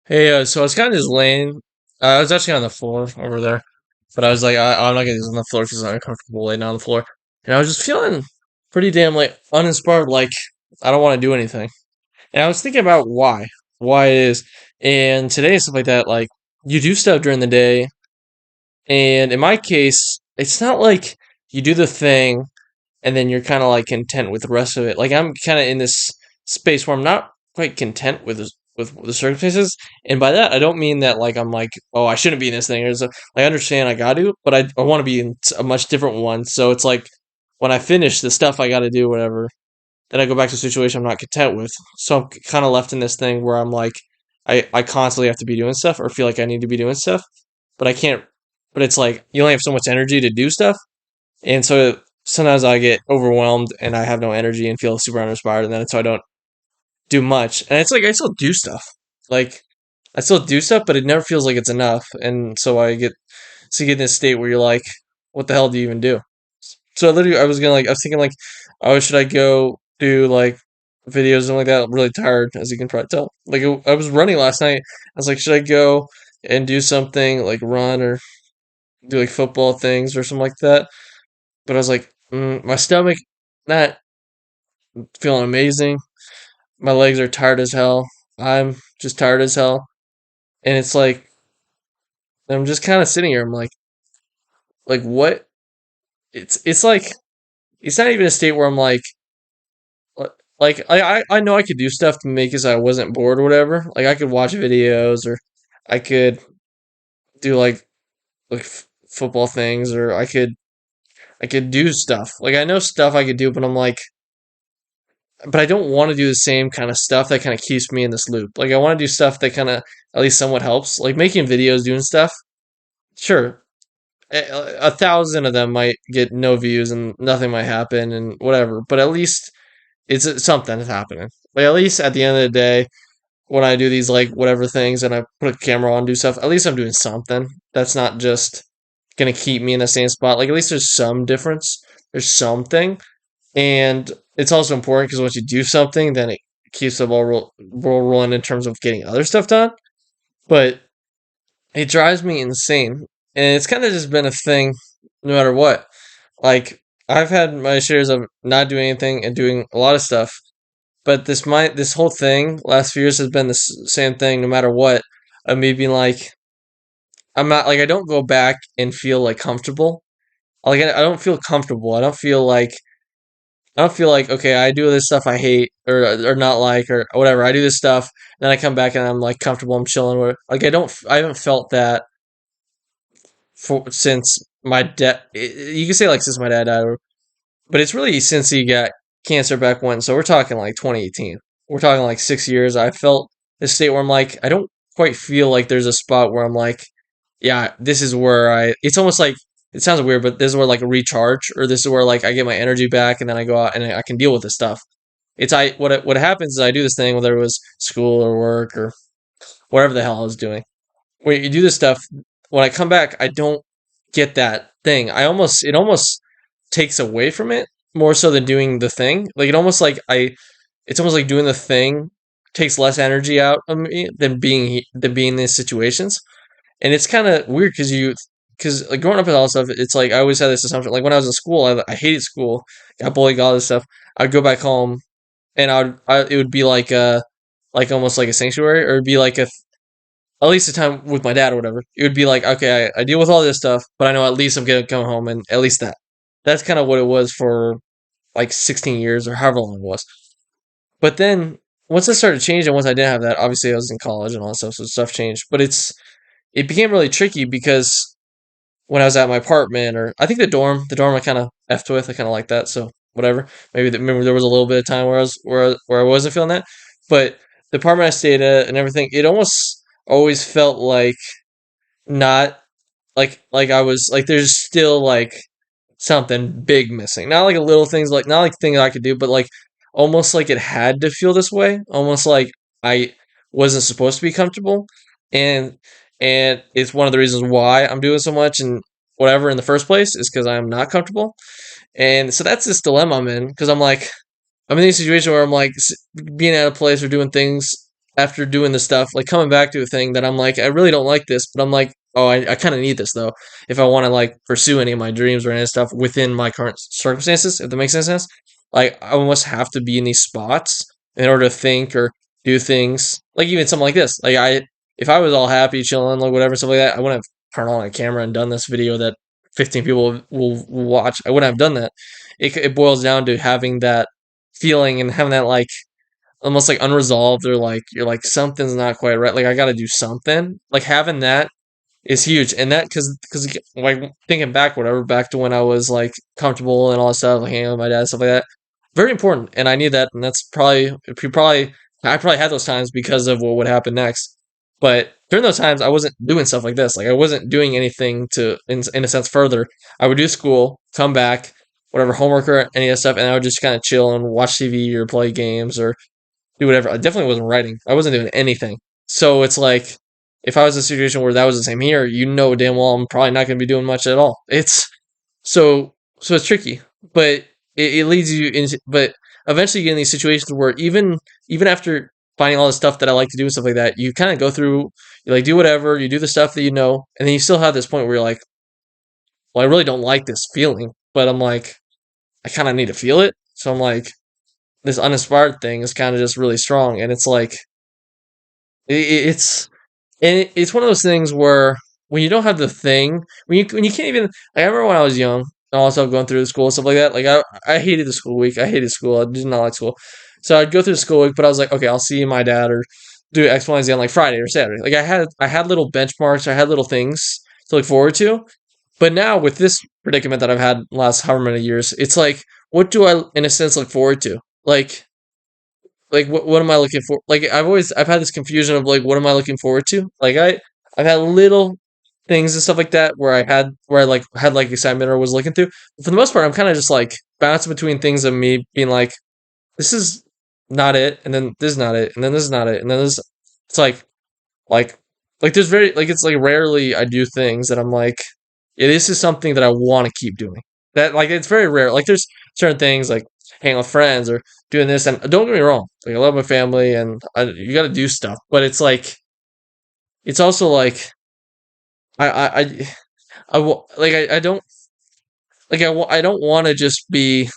Hey, so I was kind of just laying. I was actually on the floor over there, but I was like, I'm not gonna use on the floor because I'm uncomfortable laying on the floor. And I was just feeling pretty damn like uninspired, like I don't want to do anything. And I was thinking about why it is. And today and stuff like that, like you do stuff during the day, and in my case, it's not like you do the thing and then you're kind of like content with the rest of it. Like I'm kind of in this space where I'm not quite content with the circumstances, and by that I don't mean that like I'm like, oh, I shouldn't be in this thing. I understand I got to, but I want to be in a much different one. So it's like when I finish the stuff I got to do, whatever, then I go back to a situation I'm not content with. So I'm kind of left in this thing where I'm like, I constantly have to be doing stuff or feel like I need to be doing stuff, but I can't. But it's like you only have so much energy to do stuff, and so sometimes I get overwhelmed and I have no energy and feel super uninspired, and then so I don't do much. And it's like I still do stuff, like I still do stuff, but it never feels like it's enough. And so you get in this state where you're like, what the hell do you even do? So I was thinking like, oh, should I go do like videos and like that? I'm really tired, as you can probably tell. Like I was running last night. I was like, should I go and do something like run or do like football things or something like that? But I was like, my stomach, not feeling amazing. My legs are tired as hell. I'm just tired as hell. And it's like, I'm just kind of sitting here. I'm like what? It's like, it's not even a state where I'm like I know I could do stuff to make it so I wasn't bored or whatever. Like I could watch videos or I could do like football things or I could do stuff. Like I know stuff I could do, but I'm like, but I don't want to do the same kind of stuff that kind of keeps me in this loop. Like I want to do stuff that kind of at least somewhat helps. Like making videos, doing stuff. Sure, a thousand of them might get no views and nothing might happen and whatever. But at least it's something is happening. Like at least at the end of the day, when I do these like whatever things and I put a camera on and do stuff, at least I'm doing something. That's not just gonna keep me in the same spot. Like at least there's some difference. There's something. And it's also important because once you do something, then it keeps the ball rolling in terms of getting other stuff done. But it drives me insane, and it's kind of just been a thing, no matter what. Like I've had my shares of not doing anything and doing a lot of stuff, but this whole thing last few years has been the same thing, no matter what. Of me being like, I'm not like I don't go back and feel like comfortable. Like I don't feel comfortable. I don't feel like okay, I do this stuff I hate or not like or whatever. I do this stuff, then I come back and I'm like comfortable. I'm chilling. Like I haven't felt that for since my dad. You can say like since my dad died, but it's really since he got cancer back when. So we're talking like 2018. We're talking like 6 years. I felt this state where I'm like I don't quite feel like there's a spot where I'm like, yeah, this is where I. It's almost like it sounds weird, but this is where like a recharge, or this is where like I get my energy back, and then I go out and I can deal with this stuff. It's I what happens is I do this thing whether it was school or work or whatever the hell I was doing. When you do this stuff, when I come back, I don't get that thing. It almost takes away from it more so than doing the thing. Like it almost like I it's almost like doing the thing takes less energy out of me than being in these situations. And it's kind of weird because like growing up with all this stuff, it's like I always had this assumption. Like when I was in school, I hated school, got bullied, all this stuff. I'd go back home, and it would be like almost like a sanctuary, or it'd be like at least the time with my dad or whatever. It would be like okay, I deal with all this stuff, but I know at least I'm gonna come home, and at least that. That's kind of what it was for like 16 years or however long it was. But then once I started changing, once I didn't have that, obviously I was in college and all that stuff, so stuff changed. But it became really tricky because when I was at my apartment, or I think the dorm I kind of effed with. I kind of like that, so whatever. Maybe there was a little bit of time where where I wasn't feeling that, but the apartment I stayed at and everything, it almost always felt like not like I was like there's still like something big missing. Not like a little things like not like things I could do, but like almost like it had to feel this way. Almost like I wasn't supposed to be comfortable. And it's one of the reasons why I'm doing so much and whatever in the first place is because I'm not comfortable. And so that's this dilemma I'm in because I'm in a situation where I'm like being at a place or doing things after doing the stuff, like coming back to a thing that I'm like, I really don't like this, but I'm like, oh, I kind of need this though, if I want to like pursue any of my dreams or any stuff within my current circumstances, if that makes any sense. Like, I almost have to be in these spots in order to think or do things. Like, even something like this. Like, if I was all happy, chilling, like whatever, stuff like that, I wouldn't have turned on a camera and done this video that 15 people will watch. I wouldn't have done that. It boils down to having that feeling and having that like almost like unresolved, or like you're like something's not quite right. Like, I got to do something. Like, having that is huge, and that because like thinking back, whatever, back to when I was like comfortable and all that stuff, like hanging out with my dad, stuff like that. Very important, and I need that, and that's probably if you probably I probably had those times because of what would happen next. But during those times, I wasn't doing stuff like this. Like, I wasn't doing anything to, in a sense, further. I would do school, come back, whatever homework or any of that stuff, and I would just kind of chill and watch TV or play games or do whatever. I definitely wasn't writing. I wasn't doing anything. So it's like, if I was in a situation where that was the same here, you know damn well I'm probably not going to be doing much at all. It's so it's tricky, but it leads you into. But eventually, you get in these situations where even after finding all the stuff that I like to do and stuff like that, you kind of go through, you like do whatever, you do the stuff that you know, and then you still have this point where you're like, well, I really don't like this feeling, but I'm like, I kind of need to feel it. So I'm like, this uninspired thing is kind of just really strong, and it's like it's it's one of those things where when you don't have the thing, when you can't even. I remember when I was young, and also going through school and stuff like that. Like, I hated the school week. I hated school. I did not like school. So I'd go through the school week, but I was like, okay, I'll see my dad or do X, Y, and Z on like Friday or Saturday. Like, I had little benchmarks. I had little things to look forward to. But now with this predicament that I've had last however many years, it's like, what do I, in a sense, look forward to? Like what am I looking for? Like, I've had this confusion of like, what am I looking forward to? Like, I've had little things and stuff like that where I like had like excitement or was looking through. But for the most part, I'm kind of just like bouncing between things of me being like, this is not it, and then this is not it, and then this is not it, and then this. It's like like there's very like it's like rarely I do things that I'm like, yeah, this is something that I want to keep doing. That, like, it's very rare. Like, there's certain things like hanging with friends or doing this, and don't get me wrong, like, I love my family and you got to do stuff, but it's like it's also like I I I, like I don't like I don't want to just be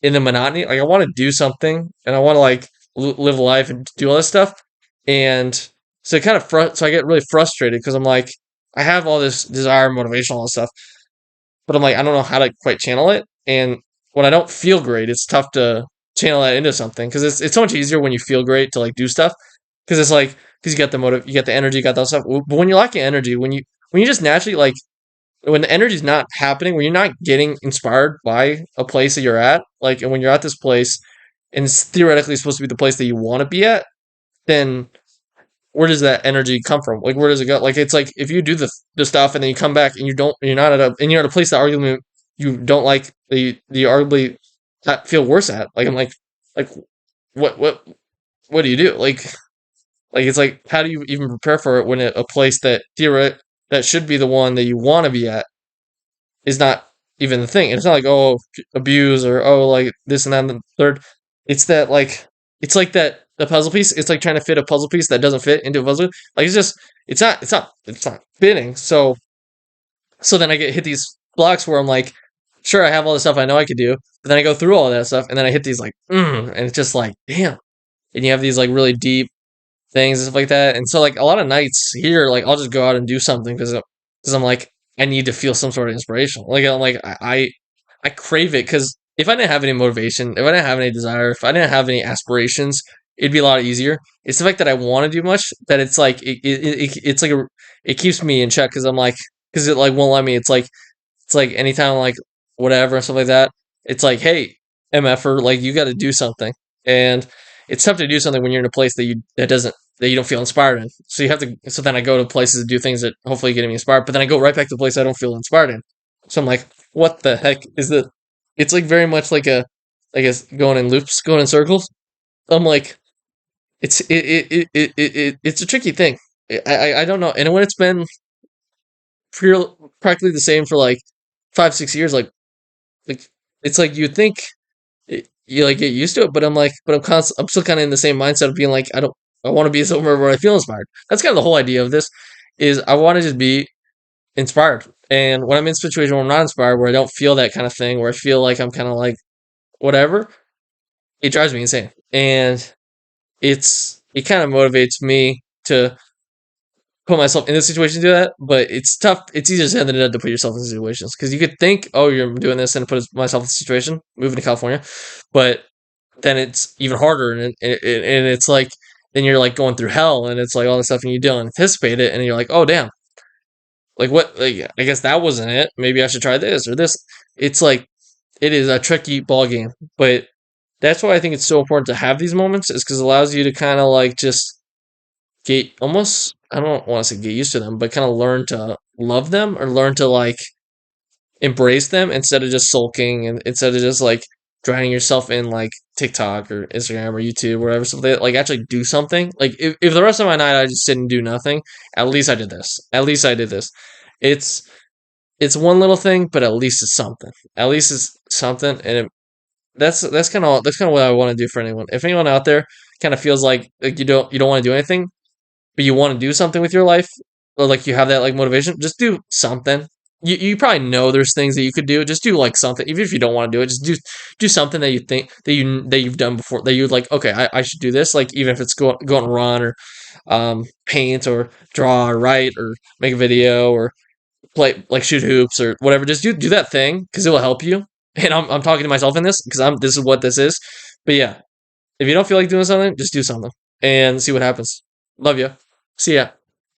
in the monotony. Like, I want to do something, and I want to like live life and do all this stuff. And so it kind of so I get really frustrated because I'm like, I have all this desire, motivation, all this stuff, but I'm like, I don't know how to quite channel it. And when I don't feel great, it's tough to channel that into something because it's so much easier when you feel great to like do stuff because it's like because you got the motive, you got the energy, you got that stuff. But when you're lacking energy, when you just naturally like when the energy's not happening, when you're not getting inspired by a place that you're at, like, and when you're at this place and it's theoretically supposed to be the place that you want to be at, then where does that energy come from? Like, where does it go? Like, it's like if you do the stuff and then you come back and you're not at a and you're at a place that arguably you don't like, the arguably feel worse at. Like, I'm like what what what do you do? Like it's like, how do you even prepare for it when a place that that should be the one that you want to be at is not even the thing. And it's not like, oh, abuse or oh, like this and that and the third. It's that like it's like that the puzzle piece. It's like trying to fit a puzzle piece that doesn't fit into a puzzle. Like, it's not fitting. So then I get hit these blocks where I'm like, sure, I have all the stuff I know I could do, but then I go through all that stuff and then I hit these like, and it's just like, damn. And you have these like really deep things and stuff like that. And so like a lot of nights here, like I'll just go out and do something because I'm like, I need to feel some sort of inspiration. Like, I'm like, I crave it because if I didn't have any motivation, if I didn't have any desire, if I didn't have any aspirations, it'd be a lot easier. It's the fact that I want to do much that it's like it's like it keeps me in check because I'm like because it like won't let me. It's like anytime like whatever and stuff like that. It's like, hey, MFer, like, you got to do something, and it's tough to do something when you're in a place that you don't feel inspired in. So you have to. So then I go to places to do things that hopefully get me inspired, but then I go right back to the place I don't feel inspired in. So I'm like, what the heck is the? It's like very much like I guess going in loops, going in circles. I'm like, it's a tricky thing. I don't know, and when it's been practically the same for like 5 6 years, like it's like you think you like get used to it, but I'm like, I'm still kind of in the same mindset of being like, I don't. I want to be somewhere where I feel inspired. That's kind of the whole idea of this. Is I want to just be inspired. And when I'm in a situation where I'm not inspired, where I don't feel that kind of thing, where I feel like I'm kind of like whatever, it drives me insane. And it kind of motivates me to put myself in a situation to do that, but it's tough. It's easier said than done to put yourself in situations because you could think, oh, you're doing this and put myself in a situation, moving to California, but then it's even harder, and it's like then you're like going through hell, and it's like all this stuff, and you don't anticipate it, and you're like, oh damn, like what? Like I guess that wasn't it. Maybe I should try this or this. It's like it is a tricky ball game, but that's why I think it's so important to have these moments, is because it allows you to kind of like just get almost, I don't want to say get used to them, but kind of learn to love them or learn to like embrace them instead of just sulking and instead of just like drowning yourself in like TikTok or Instagram or YouTube or whatever, something like actually do something. Like if the rest of my night I just sit and do nothing, at least I did this. At least I did this. It's it's one little thing, but at least it's something. At least it's something, and that's kind of what I want to do for anyone. If anyone out there kind of feels like you don't want to do anything, but you want to do something with your life, or like you have that like motivation, just do something. You probably know there's things that you could do. Just do like something, even if you don't want to do it. Just do something that you think that you've done before, that you're like, okay, I should do this. Like even if it's go and run or paint or draw or write or make a video or play like shoot hoops or whatever. Just do that thing because it will help you. And I'm talking to myself in this because I'm this is what this is. But yeah, if you don't feel like doing something, just do something and see what happens. Love you. See ya.